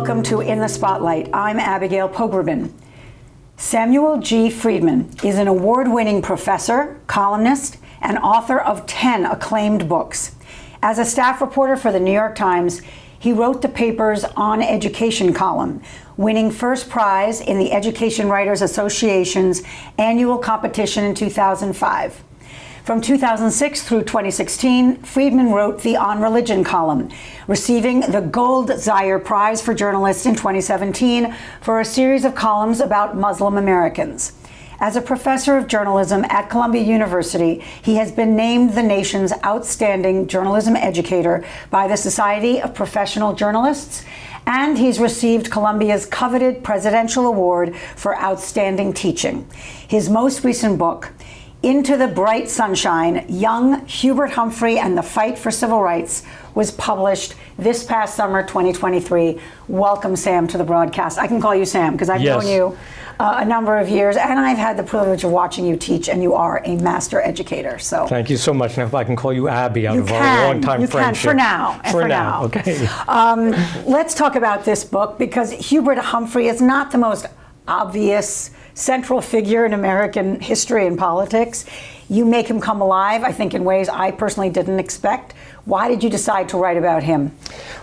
welcome to In the Spotlight. I'm Abigail Pogrebin. Samuel G. Freedman is an award-winning professor, columnist, and author of 10 acclaimed books. As a staff reporter for the New York Times, he wrote the paper's On Education column, winning first prize in the Education Writers Association's annual competition in 2005. From 2006 through 2016, Freedman wrote the On Religion column, receiving the Gold Zaire Prize for Journalists in 2017 for a series of columns about Muslim Americans. As a professor of journalism at Columbia University, he has been named the nation's outstanding journalism educator by the Society of Professional Journalists, and he's received Columbia's coveted Presidential Award for Outstanding Teaching. His most recent book, Into the Bright Sunshine, Young Hubert Humphrey and the Fight for Civil Rights, was published this past summer, 2023. Welcome, Sam, to the broadcast. I can call you Sam because I've known you a number of years, and I've had the privilege of watching you teach, and you are a master educator. So thank you so much. And if I can call you Abby out of our long-time friendship. For now. For now. Okay. Let's talk about this book, because Hubert Humphrey is not the most obvious central figure in American history and politics. You make him come alive, I think, in ways I personally didn't expect. Why did you decide to write about him?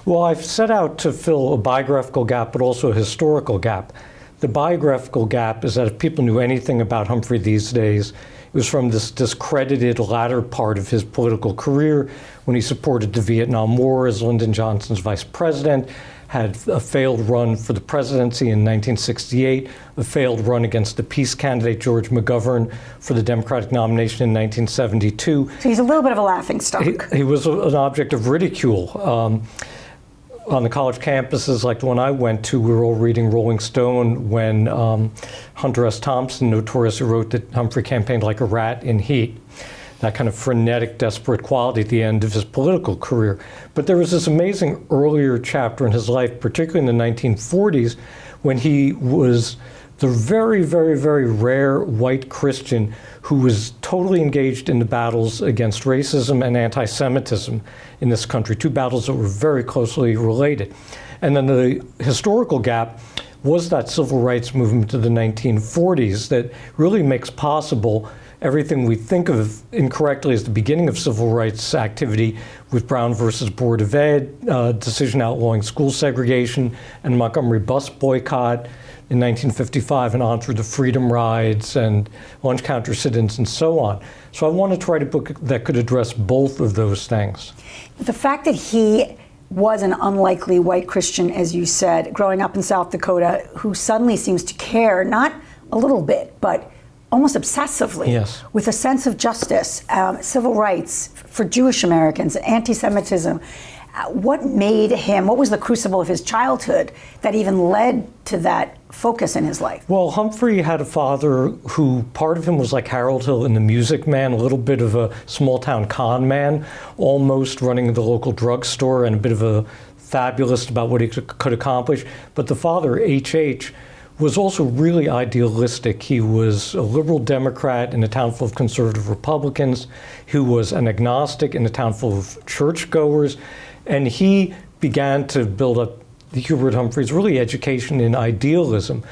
Well, I've set out to fill a biographical gap, but also a historical gap. The biographical gap is that if people knew anything about Humphrey these days, it was from this discredited latter part of his political career when he supported the Vietnam War as Lyndon Johnson's vice president, had a failed run for the presidency in 1968, a failed run against the peace candidate George McGovern for the Democratic nomination in 1972. So he's a little bit of a laughingstock. He was an object of ridicule. On the college campuses like the one I went to, we were all reading Rolling Stone when Hunter S. Thompson notoriously wrote that Humphrey campaigned like a rat in heat. That kind of frenetic, desperate quality at the end of his political career. But there was this amazing earlier chapter in his life, particularly in the 1940s, when he was the very, very, very rare white Christian who was totally engaged in the battles against racism and anti-Semitism in this country, two battles that were very closely related. And then the historical gap was that civil rights movement of the 1940s that really makes possible everything we think of incorrectly as the beginning of civil rights activity with Brown versus Board of Ed, decision outlawing school segregation, and Montgomery bus boycott in 1955, and on through the Freedom Rides and lunch counter sit-ins and so on. So I wanted to write a book that could address both of those things. The fact that he was an unlikely white Christian, as you said, growing up in South Dakota, who suddenly seems to care, not a little bit, but almost obsessively, yes, with a sense of justice, civil rights for Jewish Americans, anti-Semitism. What made him, what was the crucible of his childhood that even led to that focus in his life? Well, Humphrey had a father who, part of him was like Harold Hill in The Music Man, a little bit of a small-town con man, almost running the local drugstore, and a bit of a fabulist about what he could accomplish. But the father, H.H., was also really idealistic. He was a liberal Democrat in a town full of conservative Republicans. He was an agnostic in a town full of churchgoers. And he began to build up Hubert Humphrey's really education in idealism.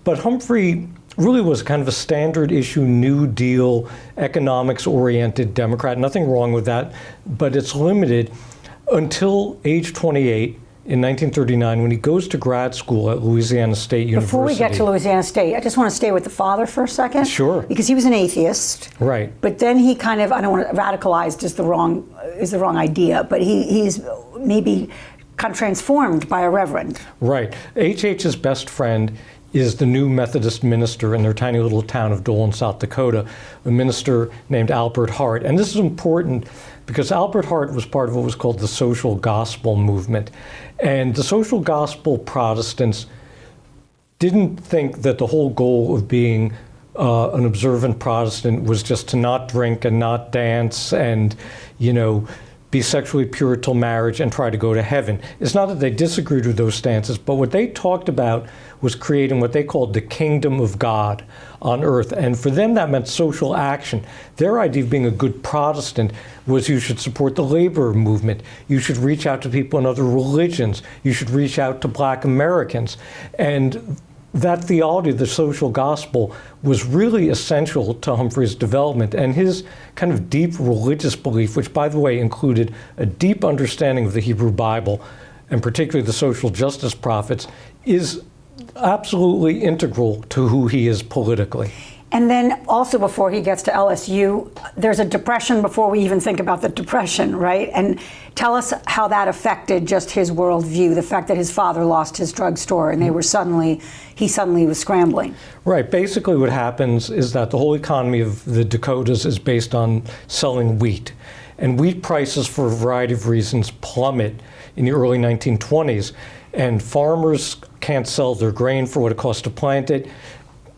But Humphrey really was kind of a standard issue, New Deal, economics-oriented Democrat. Nothing wrong with that, but it's limited until age 28. In 1939, when he goes to grad school at Louisiana State University. Before we get to Louisiana State, I just want to stay with the father for a second. Sure. Because he was an atheist. Right. But then he kind of, I don't want to, radicalized is the wrong idea, but he's maybe kind of transformed by a reverend. Right. H.H.'s best friend is the new Methodist minister in their tiny little town of Dolan, South Dakota, a minister named Albert Hart. And this is important because Albert Hart was part of what was called the social gospel movement. And the social gospel Protestants didn't think that the whole goal of being an observant Protestant was just to not drink and not dance and, be sexually pure till marriage, and try to go to heaven. It's not that they disagreed with those stances, but what they talked about was creating what they called the kingdom of God on earth. And for them, that meant social action. Their idea of being a good Protestant was you should support the labor movement. You should reach out to people in other religions. You should reach out to Black Americans. And that theology, the social gospel, was really essential to Humphrey's development, and his kind of deep religious belief, which, by the way, included a deep understanding of the Hebrew Bible, and particularly the social justice prophets, is absolutely integral to who he is politically. And then also before he gets to LSU, there's a depression before we even think about the depression, right? And tell us how that affected just his worldview, the fact that his father lost his drugstore and he suddenly was scrambling. Right. Basically what happens is that the whole economy of the Dakotas is based on selling wheat. And wheat prices, for a variety of reasons, plummet in the early 1920s. And farmers can't sell their grain for what it costs to plant it.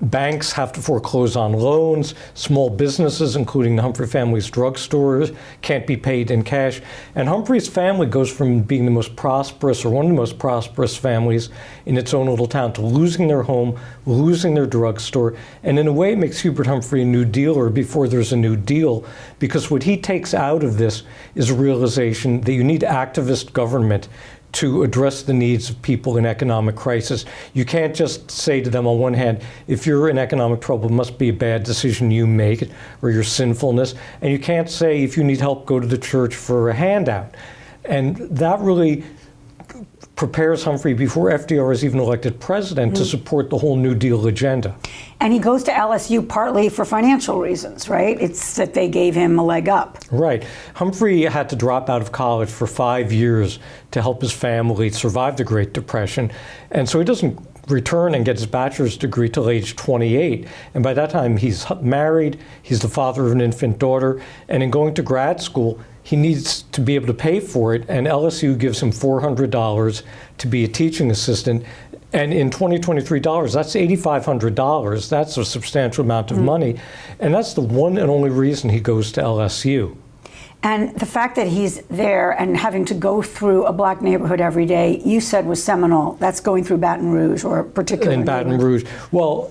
Banks have to foreclose on loans. Small businesses, including the Humphrey family's drugstores, can't be paid in cash. And Humphrey's family goes from being the most prosperous, or one of the most prosperous families in its own little town, to losing their home, losing their drugstore. And in a way, it makes Hubert Humphrey a New Dealer before there's a New Deal, because what he takes out of this is a realization that you need activist government to address the needs of people in economic crisis. You can't just say to them, on one hand, if you're in economic trouble, it must be a bad decision you make or your sinfulness. And you can't say, if you need help, go to the church for a handout. And that really prepares Humphrey, before FDR is even elected president, to support the whole New Deal agenda. And he goes to LSU partly for financial reasons, right? It's that they gave him a leg up. Right. Humphrey had to drop out of college for 5 years to help his family survive the Great Depression. And so he doesn't return and get his bachelor's degree till age 28. And by that time, he's married, he's the father of an infant daughter, and in going to grad school, he needs to be able to pay for it, and LSU gives him $400 to be a teaching assistant. And in 2023 dollars, that's $8,500. That's a substantial amount of money. And that's the one and only reason he goes to LSU. And the fact that he's there and having to go through a Black neighborhood every day, you said was seminal. That's going through Baton Rouge, or a particular in Baton Rouge. Well,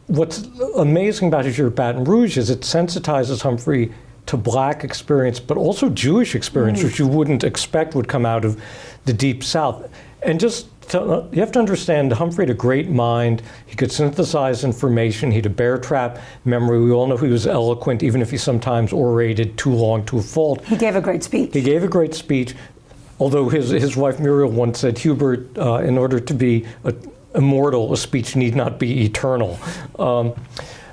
what's amazing about his year at Baton Rouge is it sensitizes Humphrey to Black experience, but also Jewish experience, which you wouldn't expect would come out of the Deep South. And you have to understand, Humphrey had a great mind. He could synthesize information. He had a bear trap memory. We all know he was eloquent, even if he sometimes orated too long to a fault. He gave a great speech. He gave a great speech, although his wife Muriel once said, Hubert, in order to be immortal, a speech need not be eternal.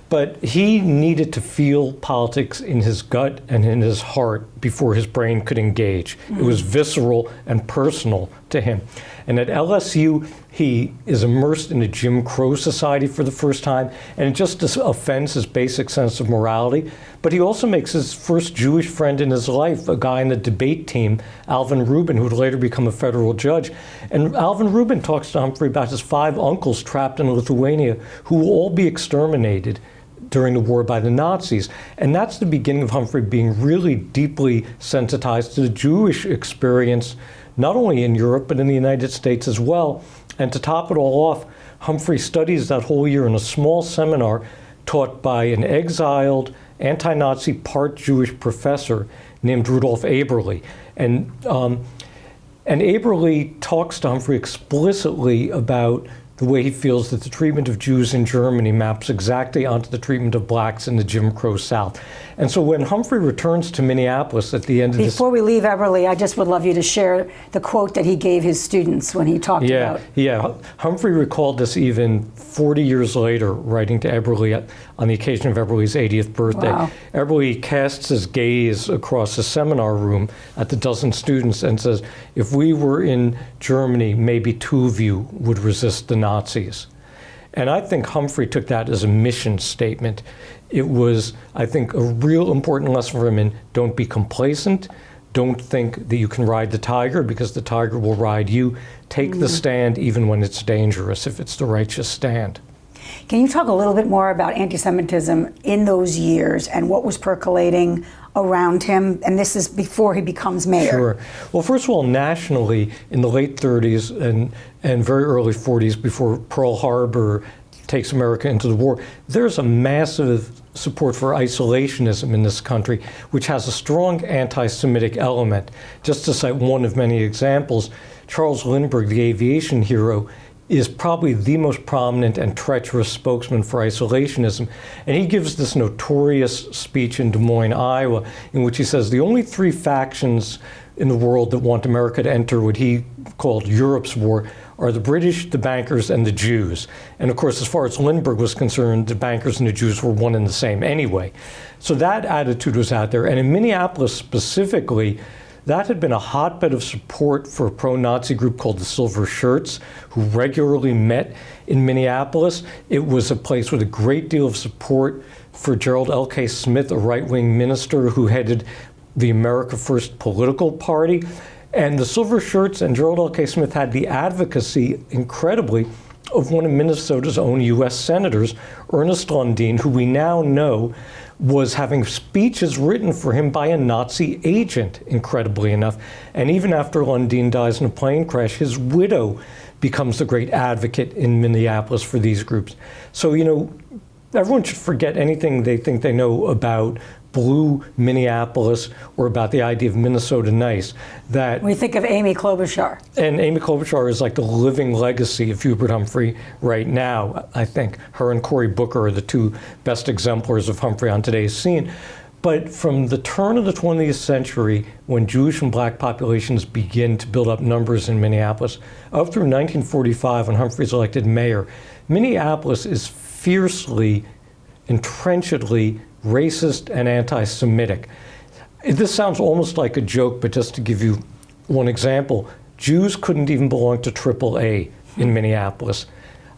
But he needed to feel politics in his gut and in his heart before his brain could engage. It was visceral and personal to him. And at LSU, he is immersed in a Jim Crow society for the first time, and it just offends his basic sense of morality. But he also makes his first Jewish friend in his life, a guy in the debate team, Alvin Rubin, who would later become a federal judge. And Alvin Rubin talks to Humphrey about his 5 uncles trapped in Lithuania who will all be exterminated during the war by the Nazis. And that's the beginning of Humphrey being really deeply sensitized to the Jewish experience, not only in Europe, but in the United States as well. And to top it all off, Humphrey studies that whole year in a small seminar taught by an exiled, anti-Nazi, part Jewish professor named Rudolf Eberle. And Eberle talks to Humphrey explicitly about the way he feels that the treatment of Jews in Germany maps exactly onto the treatment of Blacks in the Jim Crow South. And so when Humphrey returns to Minneapolis at the end of this... Before we leave Eberle, I just would love you to share the quote that he gave his students when he talked about... Yeah, Humphrey recalled this even 40 years later, writing to Eberle on the occasion of Eberle's 80th birthday. Wow. Eberle casts his gaze across the seminar room at the dozen students and says, if we were in Germany, maybe 2 of you would resist the Nazis. And I think Humphrey took that as a mission statement. It was, I think, a real important lesson for him in don't be complacent. Don't think that you can ride the tiger because the tiger will ride you. Take the stand even when it's dangerous, if it's the righteous stand. Can you talk a little bit more about anti-Semitism in those years and what was percolating around him? And this is before he becomes mayor. Sure. Well, first of all, nationally, in the late 30s and very early 40s, before Pearl Harbor takes America into the war, there's a massive support for isolationism in this country, which has a strong anti-Semitic element. Just to cite one of many examples, Charles Lindbergh, the aviation hero, is probably the most prominent and treacherous spokesman for isolationism. And he gives this notorious speech in Des Moines, Iowa, in which he says the only three factions in the world that want America to enter what he called Europe's war are the British, the bankers, and the Jews. And of course, as far as Lindbergh was concerned, the bankers and the Jews were one and the same anyway. So that attitude was out there. And in Minneapolis specifically, that had been a hotbed of support for a pro-Nazi group called the Silver Shirts, who regularly met in Minneapolis. It was a place with a great deal of support for Gerald L.K. Smith, a right-wing minister who headed the America First political party. And the Silver Shirts and Gerald L.K. Smith had the advocacy, incredibly, of one of Minnesota's own U.S. senators, Ernest Lundin, who we now know was having speeches written for him by a Nazi agent, incredibly enough. And even after Lundin dies in a plane crash, his widow becomes the great advocate in Minneapolis for these groups. So, you know, everyone should forget anything they think they know about blue Minneapolis or about the idea of Minnesota nice. That We think of Amy Klobuchar. And Amy Klobuchar is like the living legacy of Hubert Humphrey right now. I think her and Cory Booker are the two best exemplars of Humphrey on today's scene. But from the turn of the 20th century, when Jewish and black populations begin to build up numbers in Minneapolis, up through 1945 when Humphrey's elected mayor, Minneapolis is fiercely, entrenchedly racist and anti-Semitic. This sounds almost like a joke, but just to give you one example, Jews couldn't even belong to AAA in Minneapolis.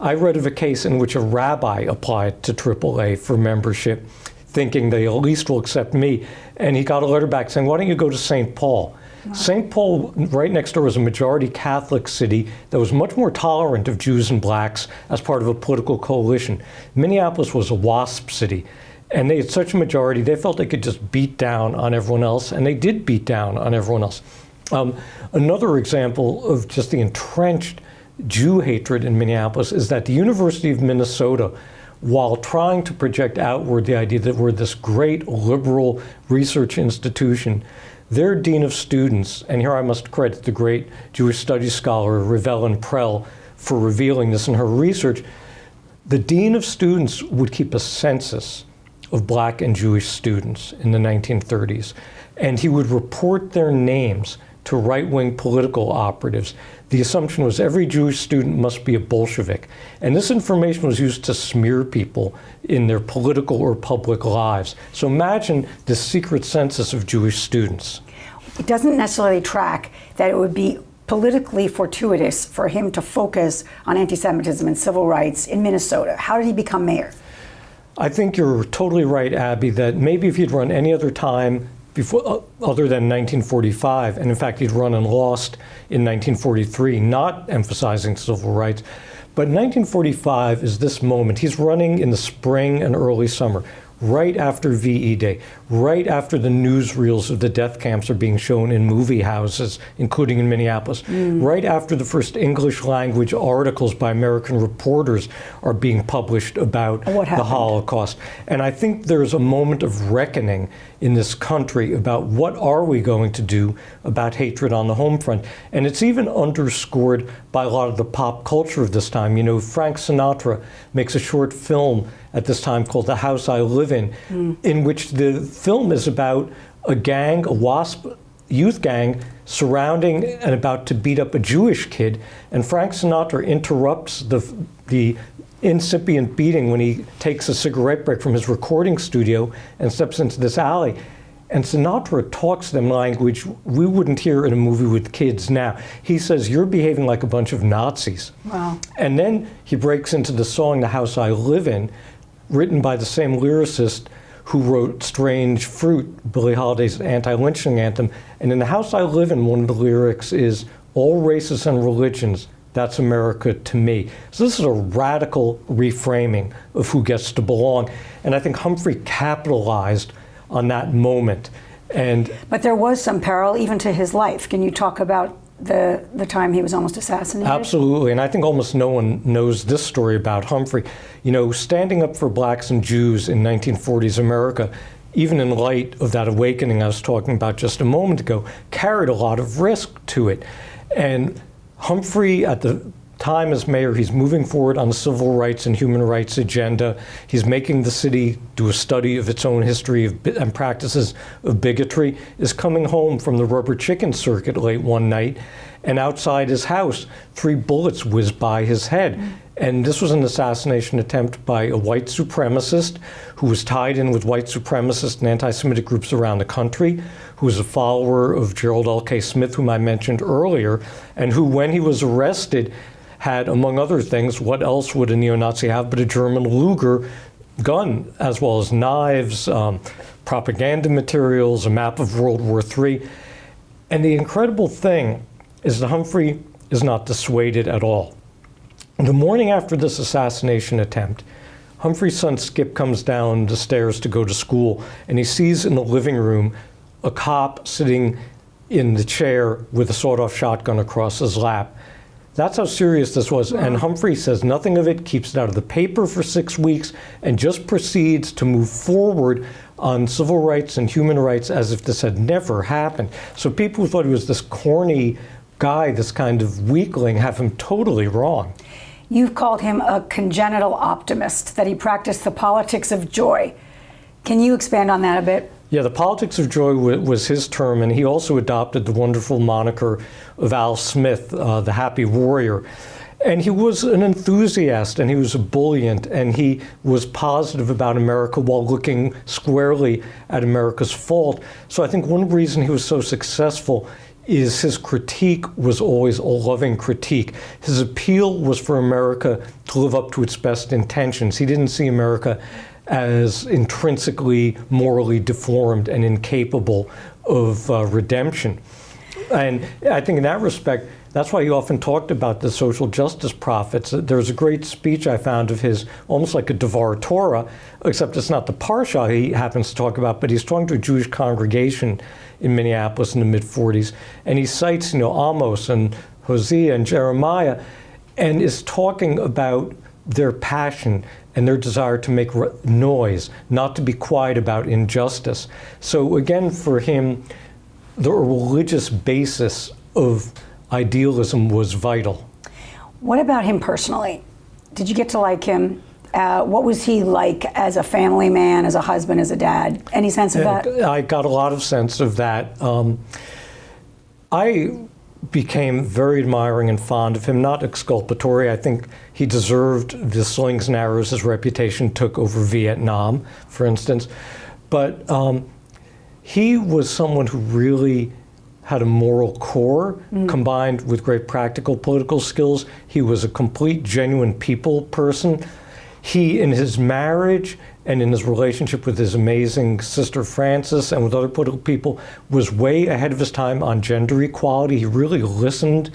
I read of a case in which a rabbi applied to AAA for membership, thinking they at least will accept me, and he got a letter back saying, why don't you go to St. Paul? Wow. St. Paul, right next door, was a majority Catholic city that was much more tolerant of Jews and blacks as part of a political coalition. Minneapolis was a WASP city. And they had such a majority, they felt they could just beat down on everyone else, and they did beat down on everyone else. Another example of just the entrenched Jew hatred in Minneapolis is that the University of Minnesota, while trying to project outward the idea that we're this great liberal research institution, their dean of students, and here I must credit the great Jewish studies scholar Revellen Prell for revealing this in her research, the dean of students would keep a census of black and Jewish students in the 1930s. And he would report their names to right-wing political operatives. The assumption was every Jewish student must be a Bolshevik. And this information was used to smear people in their political or public lives. So imagine the secret census of Jewish students. It doesn't necessarily track that it would be politically fortuitous for him to focus on anti-Semitism and civil rights in Minnesota. How did he become mayor? I think you're totally right, Abby, that maybe if he'd run any other time before, other than 1945, and in fact he'd run and lost in 1943, not emphasizing civil rights, but 1945 is this moment. He's running in the spring and early summer, right after VE Day, right after the newsreels of the death camps are being shown in movie houses, including in Minneapolis, right after the first English language articles by American reporters are being published about the Holocaust. And I think there's a moment of reckoning in this country about what are we going to do about hatred on the home front. And it's even underscored by a lot of the pop culture of this time. You know, Frank Sinatra makes a short film at this time called The House I Live in which the film is about a gang, a WASP youth gang, surrounding and about to beat up a Jewish kid. And Frank Sinatra interrupts the incipient beating when he takes a cigarette break from his recording studio and steps into this alley. And Sinatra talks them language we wouldn't hear in a movie with kids now. He says, you're behaving like a bunch of Nazis. Wow. And then he breaks into the song, The House I Live in, written by the same lyricist who wrote Strange Fruit, Billie Holiday's anti-lynching anthem. And in The House I Live in, one of the lyrics is, all races and religions that's America to me. So this is a radical reframing of who gets to belong. And I think Humphrey capitalized on that moment. But there was some peril even to his life. Can you talk about the time he was almost assassinated? Absolutely, and I think almost no one knows this story about Humphrey. You know, standing up for blacks and Jews in 1940s America, even in light of that awakening I was talking about just a moment ago, carried a lot of risk to it. And Humphrey, at the time as mayor, he's moving forward on the civil rights and human rights agenda. He's making the city do a study of its own history and practices of bigotry, is coming home from the rubber chicken circuit late one night, and outside his house, 3 bullets whizzed by his head. And this was an assassination attempt by a white supremacist who was tied in with white supremacist and anti-Semitic groups around the country, who was a follower of Gerald L.K. Smith, whom I mentioned earlier, and who, when he was arrested, had, among other things, what else would a neo-Nazi have but a German Luger gun, as well as knives, propaganda materials, a map of World War III. And the incredible thing is that Humphrey is not dissuaded at all. The morning after this assassination attempt, Humphrey's son Skip comes down the stairs to go to school, and he sees in the living room a cop sitting in the chair with a sawed-off shotgun across his lap. That's how serious this was. And Humphrey says nothing of it, keeps it out of the paper for 6 weeks, and just proceeds to move forward on civil rights and human rights as if this had never happened. So people who thought he was this corny guy, this kind of weakling, have him totally wrong. You've called him a congenital optimist, that he practiced the politics of joy. Can you expand on that a bit? Yeah, the politics of joy was his term, and he also adopted the wonderful moniker of Al Smith, the happy warrior. And he was an enthusiast, and he was ebullient, and he was positive about America while looking squarely at America's fault. So I think one reason he was so successful is his critique was always a loving critique. His appeal was for America to live up to its best intentions. He didn't see America as intrinsically morally deformed and incapable of redemption. And I think in that respect, that's why he often talked about the social justice prophets. There's a great speech I found of his, almost like a Devar Torah, except it's not the Parsha he happens to talk about, but he's talking to a Jewish congregation in Minneapolis in the mid-40s, and he cites, Amos and Hosea and Jeremiah, and is talking about their passion and their desire to make noise, not to be quiet about injustice. So again, for him, the religious basis of idealism was vital. What about him personally? Did you get to like him? What was he like as a family man, as a husband, as a dad? Any sense of that? I got a lot of sense of that. I became very admiring and fond of him, not exculpatory. I think he deserved the slings and arrows his reputation took over Vietnam, for instance. But he was someone who really had a moral core combined with great practical political skills. He was a complete, genuine people person. He, in his marriage and in his relationship with his amazing sister Frances and with other political people, was way ahead of his time on gender equality. He really listened,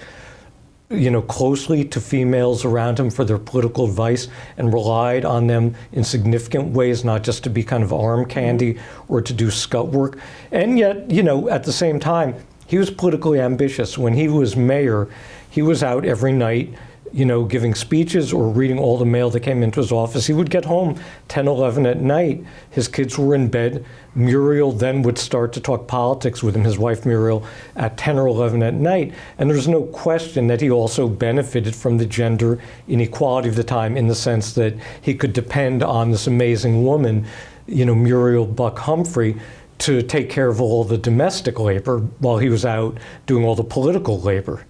closely to females around him for their political advice and relied on them in significant ways, not just to be kind of arm candy or to do scut work. And yet, at the same time, he was politically ambitious. When he was mayor, he was out every night, giving speeches or reading all the mail that came into his office. He would get home 10, 11 at night. His kids were in bed. Muriel then would start to talk politics with him, his wife Muriel, at 10 or 11 at night. And there's no question that he also benefited from the gender inequality of the time, in the sense that he could depend on this amazing woman, Muriel Buck Humphrey, to take care of all the domestic labor while he was out doing all the political labor.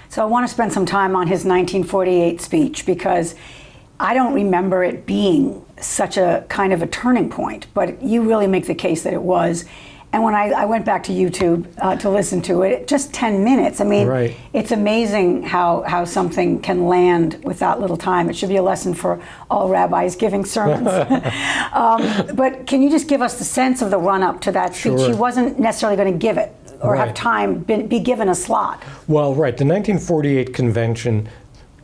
So I want to spend some time on his 1948 speech, because I don't remember it being such a kind of a turning point, but you really make the case that it was. And when I went back to YouTube to listen to it, just 10 minutes. I mean, right. It's amazing how something can land with that little time. It should be a lesson for all rabbis giving sermons. But can you just give us the sense of the run-up to that speech? Sure. He wasn't necessarily going to give it or Right. have time, be given a slot. Well, right. The 1948 convention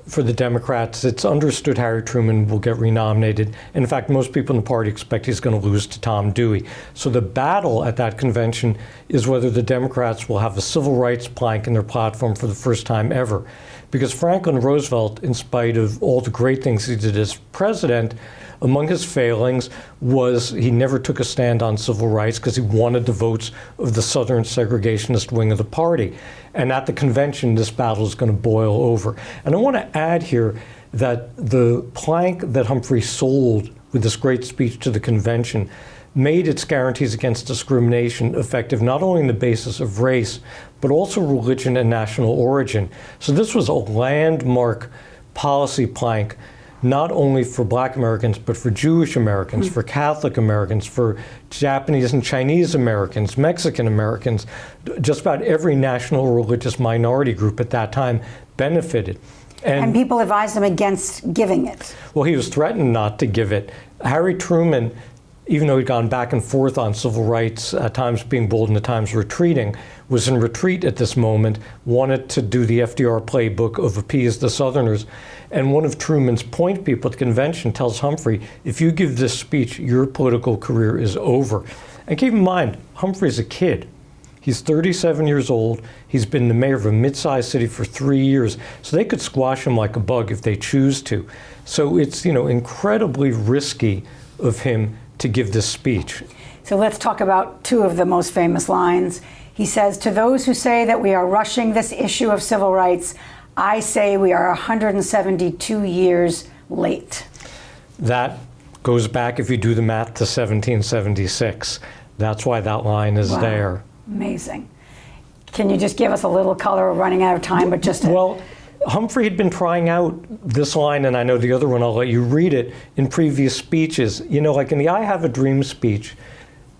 for the Democrats, it's understood Harry Truman will get renominated. And in fact, most people in the party expect he's going to lose to Tom Dewey. So the battle at that convention is whether the Democrats will have a civil rights plank in their platform for the first time ever. Because Franklin Roosevelt, in spite of all the great things he did as president, among his failings was he never took a stand on civil rights because he wanted the votes of the Southern segregationist wing of the party. And at the convention, this battle is going to boil over. And I want to add here that the plank that Humphrey sold with this great speech to the convention made its guarantees against discrimination effective not only on the basis of race, but also religion and national origin. So this was a landmark policy plank, not only for Black Americans, but for Jewish Americans, for Catholic Americans, for Japanese and Chinese Americans, Mexican Americans. Just about every national religious minority group at that time benefited. And people advised him against giving it. Well, he was threatened not to give it. Harry Truman, even though he'd gone back and forth on civil rights, at times being bold and at times retreating, was in retreat at this moment, wanted to do the FDR playbook of appease the Southerners. And one of Truman's point people at the convention tells Humphrey, if you give this speech, your political career is over. And keep in mind, Humphrey's a kid. He's 37 years old. He's been the mayor of a mid-sized city for 3 years. So they could squash him like a bug if they choose to. So it's, incredibly risky of him to give this speech. So let's talk about two of the most famous lines. He says, to those who say that we are rushing this issue of civil rights, I say we are 172 years late. That goes back, if you do the math, to 1776. That's why that line is there. Amazing. Can you just give us a little color? We're running out of time, but just Well, Humphrey had been trying out this line, and I know the other one, I'll let you read it, in previous speeches. Like in the I Have a Dream speech,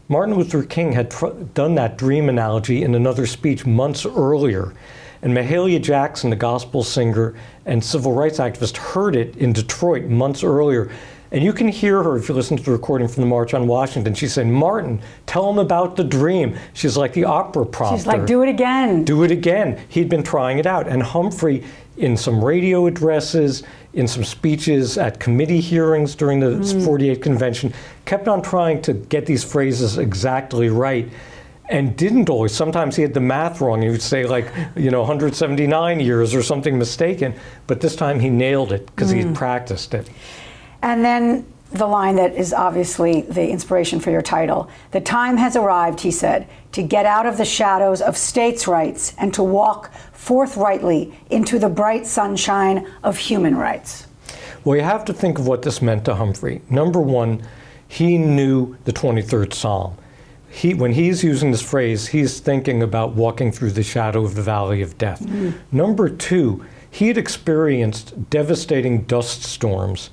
Martin Luther King had done that dream analogy in another speech months earlier. And Mahalia Jackson, the gospel singer and civil rights activist, heard it in Detroit months earlier. And you can hear her if you listen to the recording from the March on Washington. She's saying, Martin, tell him about the dream. She's like the opera prompter. She's like, do it again. Do it again. He'd been trying it out. And Humphrey, in some radio addresses, in some speeches at committee hearings during the 48 convention, kept on trying to get these phrases exactly right. And didn't always. Sometimes he had the math wrong. He would say 179 years or something mistaken. But this time he nailed it because he'd practiced it. And then the line that is obviously the inspiration for your title. The time has arrived, he said, to get out of the shadows of states' rights and to walk forthrightly into the bright sunshine of human rights. Well, you have to think of what this meant to Humphrey. Number one, he knew the 23rd Psalm. When he's using this phrase, he's thinking about walking through the shadow of the valley of death. Number two, he had experienced devastating dust storms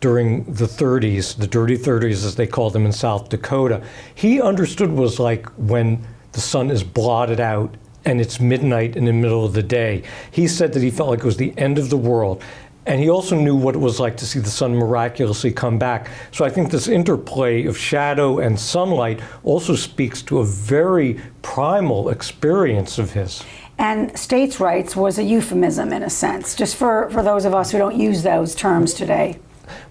during the 30s, the dirty 30s as they called them in South Dakota. He understood what it was like when the sun is blotted out and it's midnight in the middle of the day. He said that he felt like it was the end of the world. And he also knew what it was like to see the sun miraculously come back. So I think this interplay of shadow and sunlight also speaks to a very primal experience of his. And states' rights was a euphemism in a sense, just for those of us who don't use those terms today.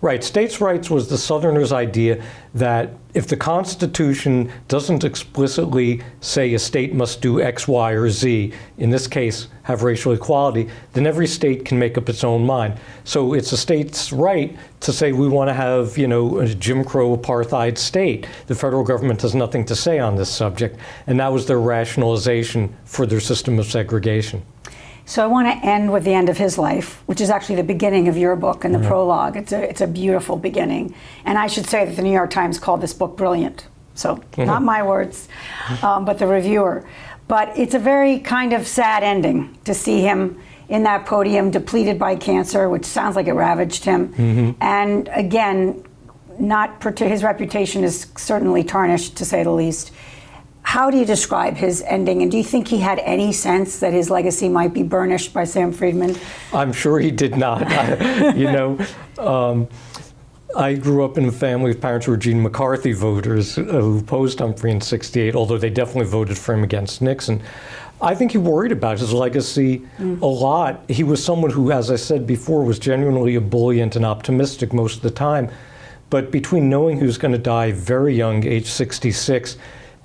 Right. States' rights was the Southerners' idea that if the Constitution doesn't explicitly say a state must do X, Y, or Z, in this case, have racial equality, then every state can make up its own mind. So it's a state's right to say we want to have, a Jim Crow apartheid state. The federal government has nothing to say on this subject. And that was their rationalization for their system of segregation. So I want to end with the end of his life, which is actually the beginning of your book and the prologue. It's a beautiful beginning. And I should say that the New York Times called this book brilliant. So not my words, but the reviewer. But it's a very kind of sad ending to see him in that podium, depleted by cancer, which sounds like it ravaged him. And again, his reputation is certainly tarnished, to say the least. How do you describe his ending? And do you think he had any sense that his legacy might be burnished by Sam Freedman? I'm sure he did not. I grew up in a family of parents who were Gene McCarthy voters who opposed Humphrey in '68, although they definitely voted for him against Nixon. I think he worried about his legacy a lot. He was someone who, as I said before, was genuinely ebullient and optimistic most of the time. But between knowing he was going to die very young, age 66,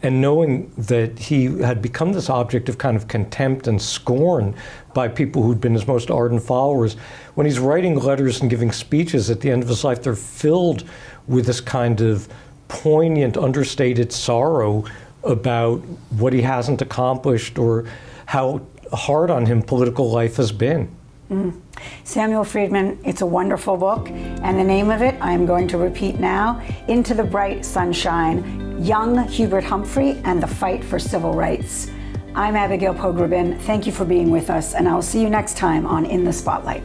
and knowing that he had become this object of kind of contempt and scorn by people who'd been his most ardent followers, when he's writing letters and giving speeches at the end of his life, they're filled with this kind of poignant, understated sorrow about what he hasn't accomplished or how hard on him political life has been. Samuel Freedman, it's a wonderful book, and the name of it I'm going to repeat now, Into the Bright Sunshine, Young Hubert Humphrey and the Fight for Civil Rights. I'm Abigail Pogrebin. Thank you for being with us, and I'll see you next time on In the Spotlight.